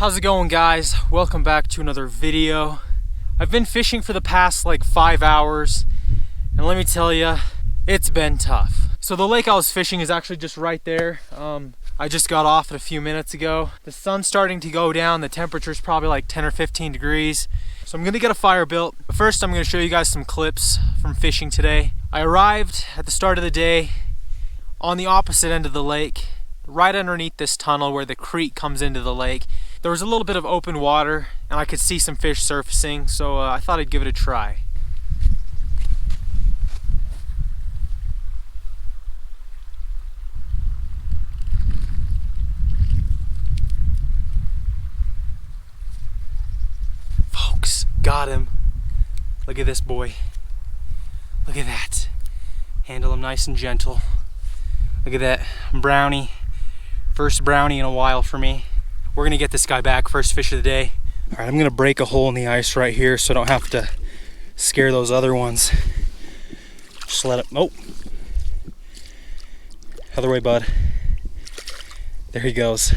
How's it going, guys? Welcome back to another video. I've been fishing for the past like 5 hours, and let me tell you, it's been tough. So the lake I was fishing is actually just right there. I just got off it a few minutes ago. The sun's starting to go down. The temperature's probably like 10 or 15 degrees. So I'm gonna get a fire built. But first, I'm gonna show you guys some clips from fishing today. I arrived at the start of the day on the opposite end of the lake, right underneath this tunnel where the creek comes into the lake. There was a little bit of open water and I could see some fish surfacing, so I thought I'd give it a try. Folks, got him. Look at this boy. Look at that. Handle him nice and gentle. Look at that brownie. First brownie in a while for me. We're gonna get this guy back, first fish of the day. All right, I'm gonna break a hole in the ice right here so I don't have to scare those other ones. Just let it, oh. Other way, bud. There he goes.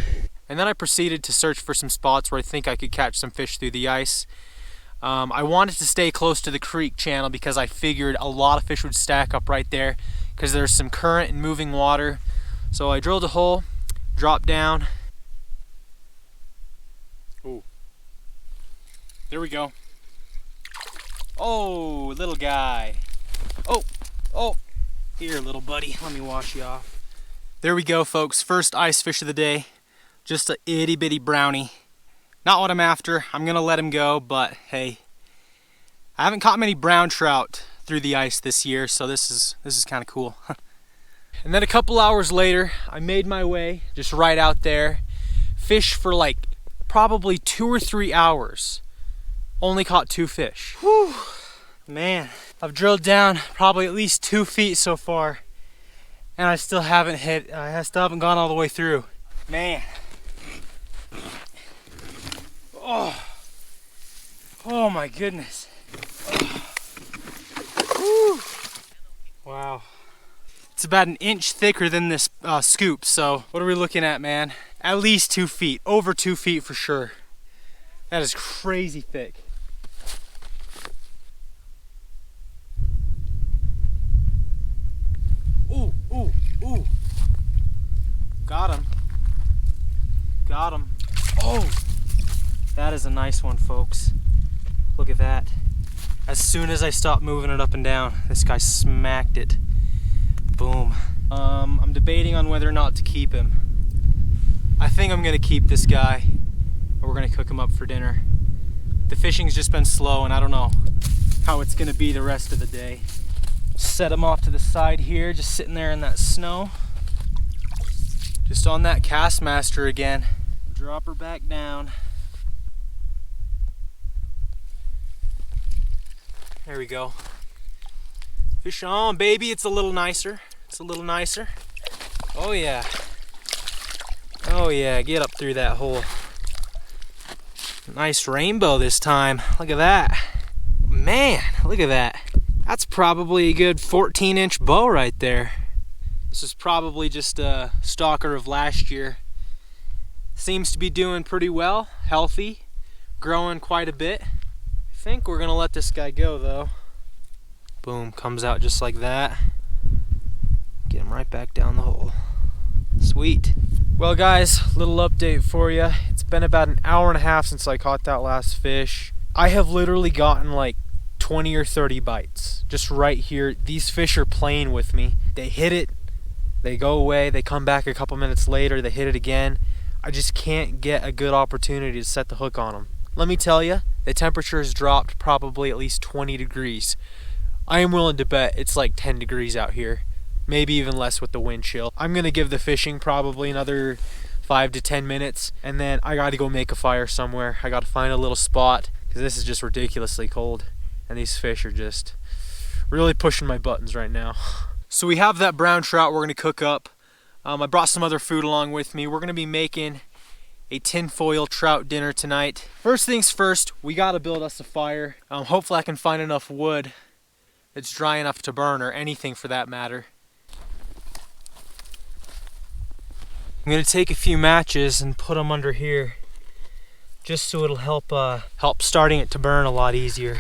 And then I proceeded to search for some spots where I think I could catch some fish through the ice. I wanted to stay close to the creek channel because I figured a lot of fish would stack up right there because there's some current and moving water. So I drilled a hole, dropped down. Ooh. There we go. Oh, little guy. Oh, here, little buddy. Let me wash you off. There we go, folks. First ice fish of the day. Just a itty bitty brownie. Not what I'm after. I'm gonna let him go, but hey, I haven't caught many brown trout through the ice this year, so this is kind of cool. And then a couple hours later, I made my way just right out there. Fished for like probably 2 or 3 hours. Only caught 2 fish. Whew. Man, I've drilled down probably at least 2 feet so far, and I still haven't hit. I still haven't gone all the way through. Man. Oh my goodness. Oh. Wow. It's about an inch thicker than this scoop, so what are we looking at, man? At least 2 feet, over 2 feet for sure. That is crazy thick. Ooh. Got him. Got him. Oh, that is a nice one, folks. Look at that. As soon as I stopped moving it up and down, this guy smacked it. Boom. I'm debating on whether or not to keep him. I think I'm gonna keep this guy, or we're gonna cook him up for dinner. The fishing's just been slow, and I don't know how it's gonna be the rest of the day. Set him off to the side here, just sitting there in that snow. Just on that Castmaster again. Drop her back down. There we go. Fish on, baby. It's a little nicer. It's a little nicer. Oh yeah. Oh yeah, get up through that hole. Nice rainbow this time. Look at that. Man, look at that. That's probably a good 14-inch bow right there. This is probably just a stalker of last year. Seems to be doing pretty well, healthy, growing quite a bit. I think we're gonna let this guy go though. Boom, comes out just like that. Get him right back down the hole. Sweet. Well guys, little update for you. It's been about an hour and a half since I caught that last fish. I have literally gotten like 20 or 30 bites just right here. These fish are playing with me. They hit it, they go away, they come back a couple minutes later, they hit it again. I just can't get a good opportunity to set the hook on them. Let me tell you, the temperature has dropped probably at least 20 degrees. I am willing to bet it's like 10 degrees out here, maybe even less with the wind chill. I'm gonna give the fishing probably another 5 to 10 minutes, and then I gotta go make a fire somewhere. I gotta find a little spot, because this is just ridiculously cold, and these fish are just really pushing my buttons right now. So we have that brown trout we're gonna cook up. I brought some other food along with me. We're gonna be making a tinfoil trout dinner tonight. First things first, we gotta build us a fire. Hopefully I can find enough wood that's dry enough to burn, or anything for that matter. I'm gonna take a few matches and put them under here. just so it'll help starting it to burn a lot easier.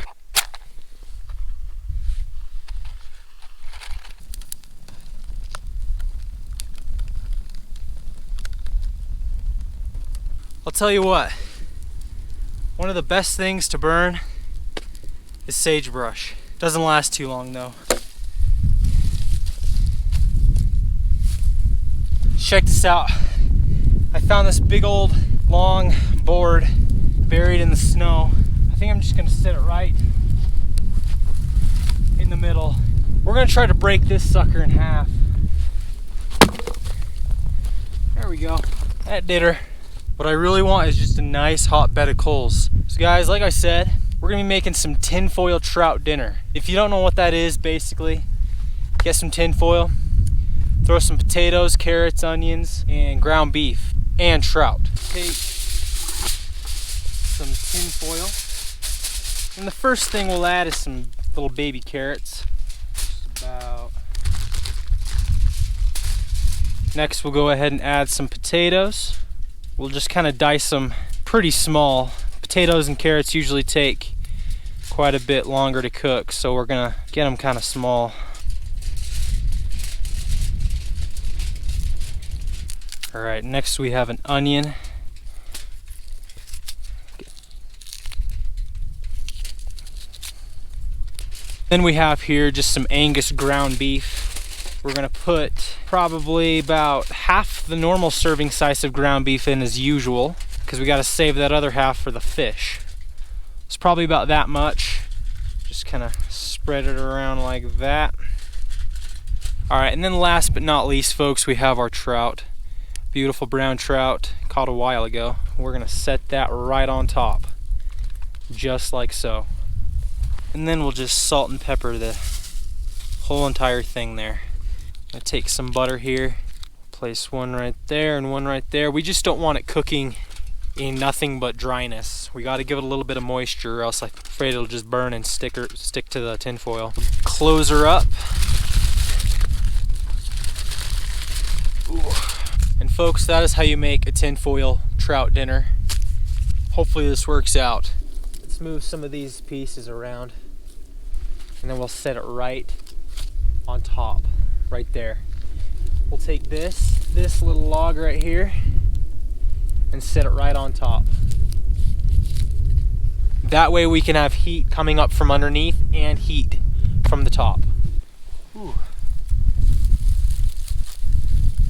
I'll tell you what, one of the best things to burn is sagebrush. Doesn't last too long though. Check this out. I found this big old long board buried in the snow. I think I'm just gonna set it right in the middle. We're gonna try to break this sucker in half. There we go. That did her. What I really want is just a nice hot bed of coals. So guys, like I said, we're gonna be making some tinfoil trout dinner. If you don't know what that is, basically, get some tinfoil, throw some potatoes, carrots, onions, and ground beef, and trout. Take some tinfoil. And the first thing we'll add is some little baby carrots. Just about. Next, we'll go ahead and add some potatoes. We'll just kind of dice them pretty small. Potatoes and carrots usually take quite a bit longer to cook, so we're gonna get them kind of small. All right, next we have an onion. Then we have here just some Angus ground beef. We're gonna put probably about half the normal serving size of ground beef in as usual, because we gotta save that other half for the fish. It's probably about that much. Just kind of spread it around like that. All right, and then last but not least, folks, we have our trout. Beautiful brown trout, caught a while ago. We're gonna set that right on top, just like so. And then we'll just salt and pepper the whole entire thing there. I'm gonna take some butter here, place one right there and one right there. We just don't want it cooking in nothing but dryness. We gotta give it a little bit of moisture, or else I'm afraid it'll just burn and stick to the tinfoil. Close her up. Ooh. And folks, that is how you make a tinfoil trout dinner. Hopefully this works out. Let's move some of these pieces around, and then we'll set it right on top, right there. We'll take this little log right here and set it right on top. That way we can have heat coming up from underneath and heat from the top. Ooh.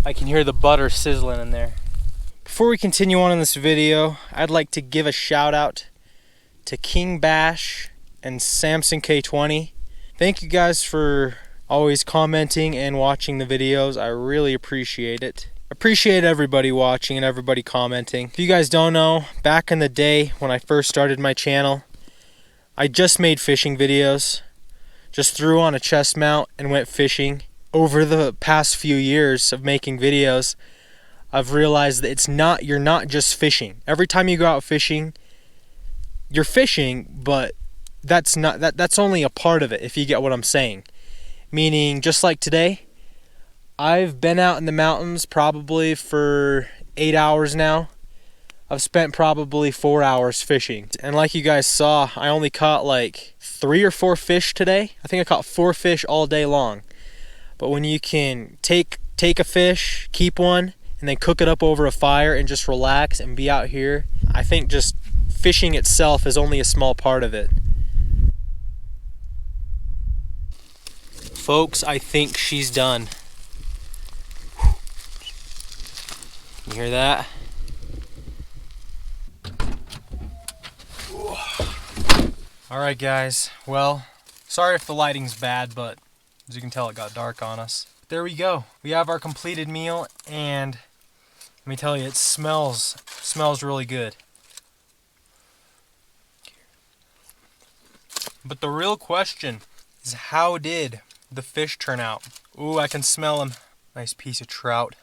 I can hear the butter sizzling in there. Before we continue on in this video, I'd like to give a shout out to King Bash and Samson K20. Thank you guys for always commenting and watching the videos. I really appreciate it. Appreciate everybody watching and everybody commenting. If you guys don't know, back in the day when I first started my channel, I just made fishing videos. Just threw on a chest mount and went fishing. Over the past few years of making videos, I've realized that you're not just fishing. Every time you go out fishing, you're fishing, but that's only a part of it, if you get what I'm saying. Meaning, just like today, I've been out in the mountains probably for 8 hours now. I've spent probably 4 hours fishing. And like you guys saw, I only caught like 3 or 4 fish today. I think I caught 4 fish all day long. But when you can take a fish, keep one, and then cook it up over a fire and just relax and be out here, I think just fishing itself is only a small part of it. Folks, I think she's done. You hear that? Alright guys, well, sorry if the lighting's bad, but as you can tell, it got dark on us. There we go. We have our completed meal, and let me tell you, it smells really good. But the real question is, how did the fish turn out? Ooh, I can smell them. Nice piece of trout.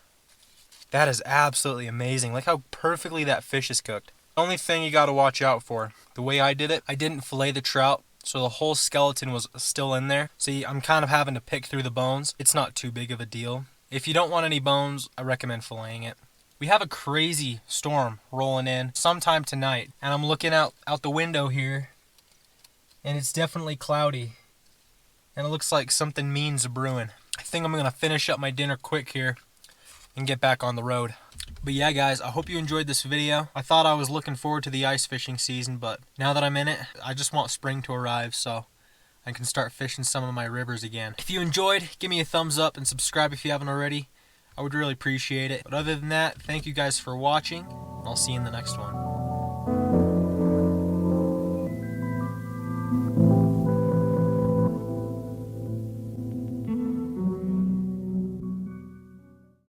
That is absolutely amazing. Look how perfectly that fish is cooked. The only thing you gotta watch out for, the way I did it, I didn't fillet the trout, so the whole skeleton was still in there. See, I'm kind of having to pick through the bones. It's not too big of a deal. If you don't want any bones, I recommend filleting it. We have a crazy storm rolling in sometime tonight, and I'm looking out the window here, and it's definitely cloudy, and it looks like something mean's brewing. I think I'm gonna finish up my dinner quick here and get back on the road. But yeah, guys, I hope you enjoyed this video. I thought I was looking forward to the ice fishing season, but now that I'm in it, I just want spring to arrive so I can start fishing some of my rivers again. If you enjoyed, give me a thumbs up and subscribe if you haven't already. I would really appreciate it. But other than that, thank you guys for watching, and I'll see you in the next one.